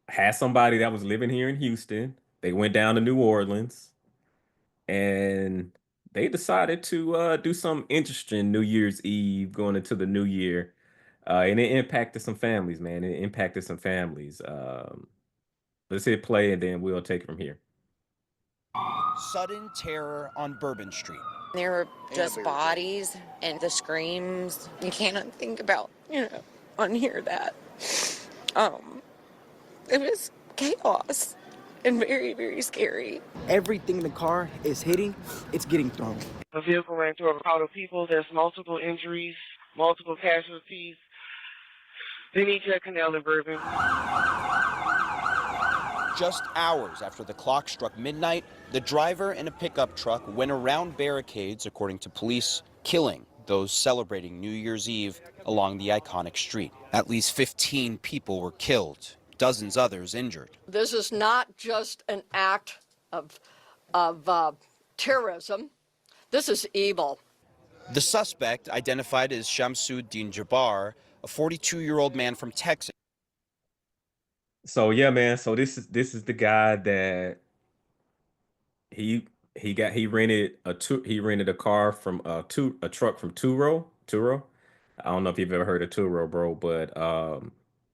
had somebody that was living here in Houston. They went down to New Orleans and they decided to do some interesting New Year's Eve going into the new year. And it impacted some families, man. It impacted some families. Let's hit play and then we'll take it from here. Sudden terror on Bourbon Street. There were just bodies and the screams. You cannot think about, unhear that. It was chaos and very, very scary. Everything in the car is hitting, it's getting thrown. The vehicle ran through a crowd of people. There's multiple injuries, multiple casualties. They need to canal in Bourbon. Just hours after the clock struck midnight, the driver in a pickup truck went around barricades, according to police, killing those celebrating New Year's Eve along the iconic street. At least 15 people were killed, dozens others injured. This is not just an act of terrorism. This is evil. The suspect, identified as Shamsud-din Jabbar, a 42-year-old man from Texas. So yeah, man. So this is the guy that he he rented a car from a truck from Turo. I don't know if you've ever heard of Turo, bro, but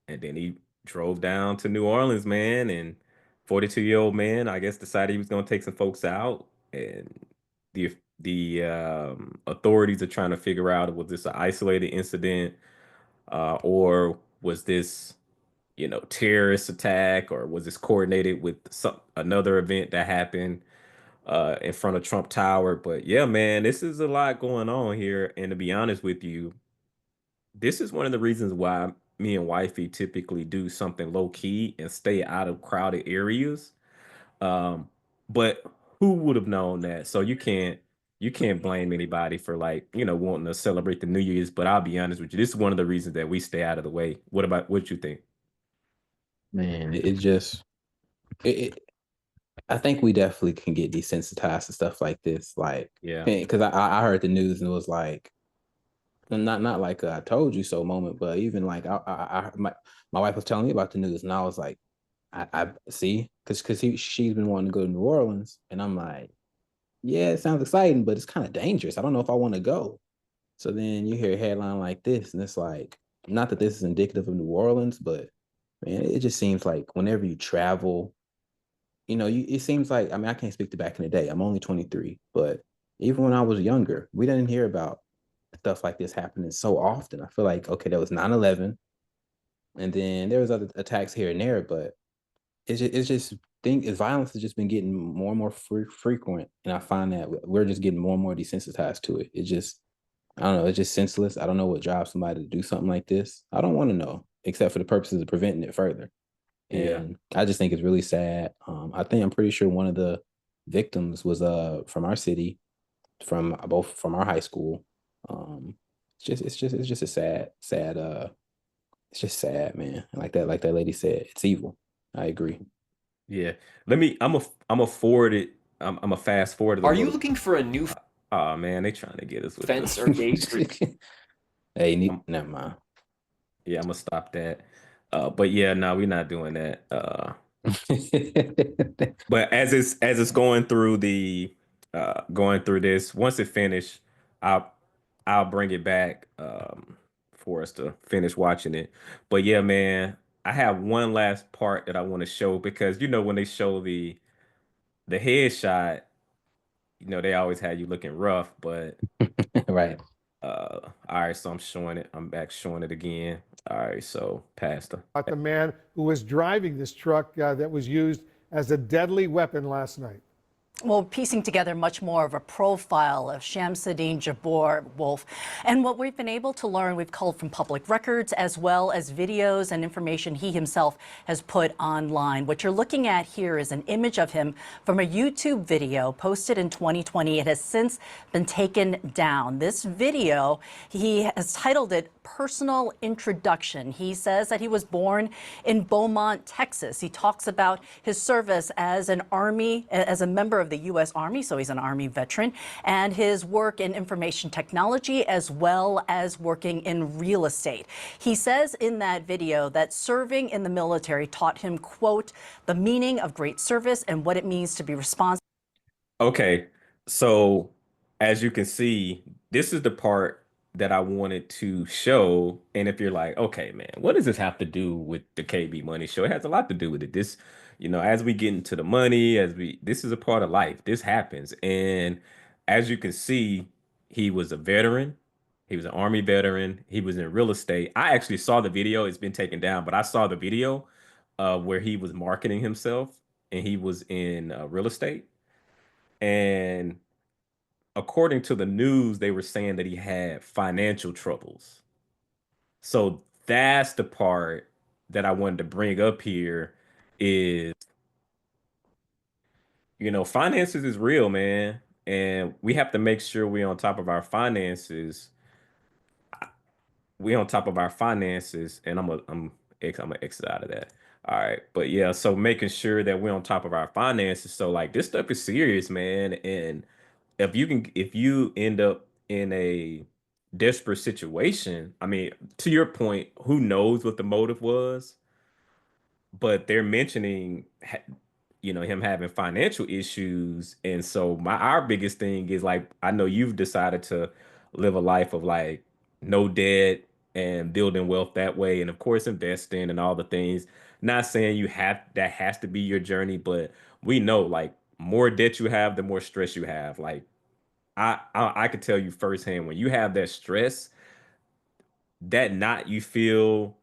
and then he drove down to New Orleans, man, and 42-year-old man, I guess, decided he was gonna take some folks out, and the authorities are trying to figure out, was this an isolated incident, or was this terrorist attack, or was this coordinated with another event that happened in front of Trump Tower? But yeah, man, this is a lot going on here. And to be honest with you, this is one of the reasons why me and wifey typically do something low key and stay out of crowded areas. Um, but who would have known that? So you can't blame anybody for, like, wanting to celebrate the New Year's. But I'll be honest with you, this is one of the reasons that we stay out of the way. What you think? Man, it I think we definitely can get desensitized to stuff like this. Like, Yeah. because I heard the news and it was like, not like a I told you so moment, but even like my wife was telling me about the news and I was like, I see, because she's been wanting to go to New Orleans and I'm like, yeah, it sounds exciting, but it's kind of dangerous. I don't know if I want to go. So then you hear a headline like this and it's like, not that this is indicative of New Orleans, but man, it just seems like whenever you travel, it seems like, I mean, I can't speak to back in the day. I'm only 23, but even when I was younger, we didn't hear about stuff like this happening so often. I feel like, okay, there was 9/11, and then there was other attacks here and there, but violence has just been getting more and more frequent, and I find that we're just getting more and more desensitized to it. I don't know, it's just senseless. I don't know what drives somebody to do something like this. I don't want to know, except for the purposes of preventing it further. Yeah. And I just think it's really sad. I'm pretty sure one of the victims was from our city, from our high school. It's just a sad it's just sad, man. Like that lady said, it's evil. I agree. Yeah. I'm a forward it. I'm a fast forward it a Are you little. looking for a new Oh man, they trying to get us with fence this. or gate? Hey, never mind. Yeah, I'm gonna stop that. But yeah, no, we're not doing that. But as it's going through this, once it finished, I'll bring it back for us to finish watching it. But yeah, man, I have one last part that I want to show, because when they show the headshot, they always had you looking rough, but Right. all right, so I'm showing it. I'm back showing it again. All right, so Pastor. About the man who was driving this truck that was used as a deadly weapon last night. Well, piecing together much more of a profile of Shamsud-din Jabbar, Wolf. And what we've been able to learn, we've culled from public records as well as videos and information he himself has put online. What you're looking at here is an image of him from a YouTube video posted in 2020. It has since been taken down. This video, he has titled it personal introduction. He says that he was born in Beaumont, Texas. He talks about his service as a member of the U.S. Army, so he's an Army veteran, and his work in information technology as well as working in real estate. He says in that video that serving in the military taught him, quote, the meaning of great service and what it means to be responsible. Okay, so as you can see, this is the part that I wanted to show. And if you're like, okay, man, what does this have to do with the KB Money Show? It has a lot to do with it. This, as we get into the money, this is a part of life. This happens. And as you can see, he was a veteran. He was an Army veteran. He was in real estate. I actually saw the video. It's been taken down, but I saw the video where he was marketing himself and he was in real estate. And according to the news, they were saying that he had financial troubles. So that's the part that I wanted to bring up here is, finances is real, man. And we have to make sure we're on top of our finances. We on top of our finances, and I'm gonna exit out of that. All right, but yeah, so making sure that we're on top of our finances. So like this stuff is serious, man. And if you end up in a desperate situation, I mean, to your point, who knows what the motive was, but they're mentioning him having financial issues. And so our biggest thing is like, I know you've decided to live a life of like no debt and building wealth that way, and of course investing and all the things. Not saying that has to be your journey, but we know like more debt you have, the more stress you have. Like I could tell you firsthand, when you have that stress, that knot you feel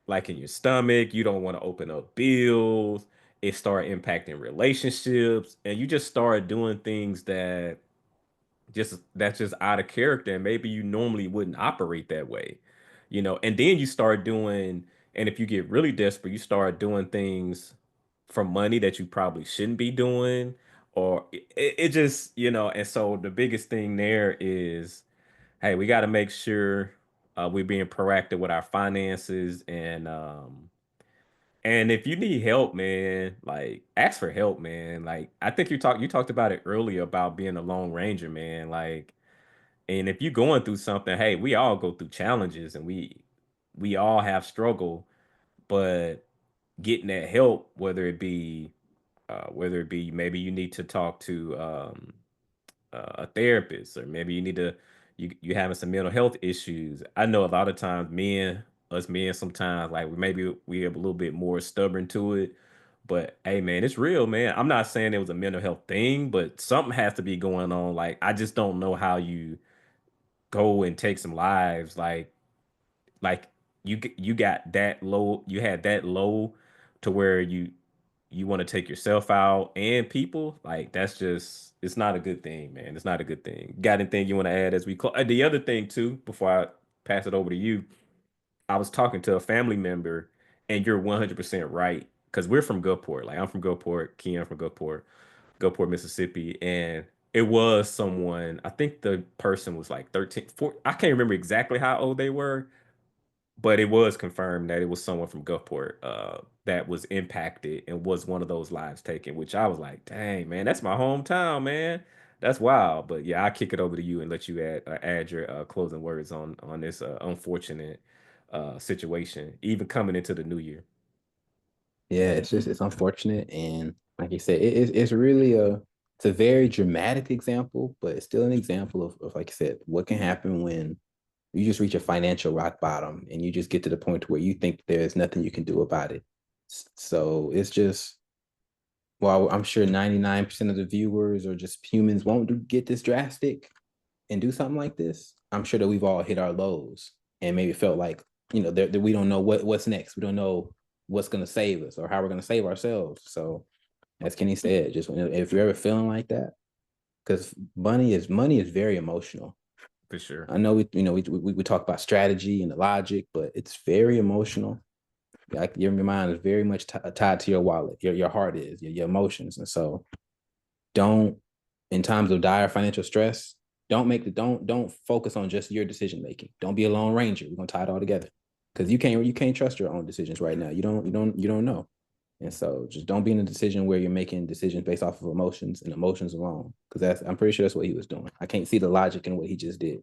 like in your stomach, you don't want to open up bills. It start impacting relationships, and you just start doing things that's just out of character, and maybe you normally wouldn't operate that way, And then you start doing, and if you get really desperate, you start doing things for money that you probably shouldn't be doing, or it just, And so the biggest thing there is, hey, we got to make sure we're being proactive with our finances, and if you need help, man, like ask for help, man. Like I think you talked about it earlier about being a lone ranger, man. Like, and if you're going through something, hey, we all go through challenges, and we all have struggle, but getting that help, whether it be maybe you need to talk to a therapist, or maybe you having some mental health issues. I know a lot of times us men sometimes like maybe we're a little bit more stubborn to it. But hey man, it's real, man. I'm not saying it was a mental health thing, but something has to be going on. Like I just don't know how you go and take some lives. Like you got that low, you had that low to where you want to take yourself out and people. Like that's just, it's not a good thing, man. It's not a good thing. Got anything you want to add as we close? The other thing too, before I pass it over to you, I was talking to a family member, and you're 100% right, because we're from Gulfport. Like I'm from Gulfport, Keon from Gulfport, Mississippi, and it was someone. I think the person was like 13, 14, I can't remember exactly how old they were, but it was confirmed that it was someone from Gulfport that was impacted and was one of those lives taken, which I was like, dang, man, that's my hometown, man. That's wild. But yeah, I'll kick it over to you and let you add your closing words on this unfortunate situation, even coming into the new year. Yeah, it's unfortunate, and like you said, it's really it's a very dramatic example, but it's still an example of like you said, what can happen when you just reach a financial rock bottom and you just get to the point where you think there's nothing you can do about it. So it's just, well, I'm sure 99% of the viewers or just humans won't get this drastic and do something like this. I'm sure that we've all hit our lows and maybe felt like, that we don't know what's next. We don't know what's going to save us or how we're going to save ourselves. So as Kenny said, just if you're ever feeling like that, because money is very emotional. For sure. I know we talk about strategy and the logic, but it's very emotional. Like your mind is very much tied to your wallet. Your heart is your emotions, and so don't, in times of dire financial stress, don't focus on just your decision making. Don't be a lone ranger. We're gonna tie it all together. Because you can't trust your own decisions right now. You don't know. And so just don't be in a decision where you're making decisions based off of emotions and emotions alone. Because I'm pretty sure that's what he was doing. I can't see the logic in what he just did.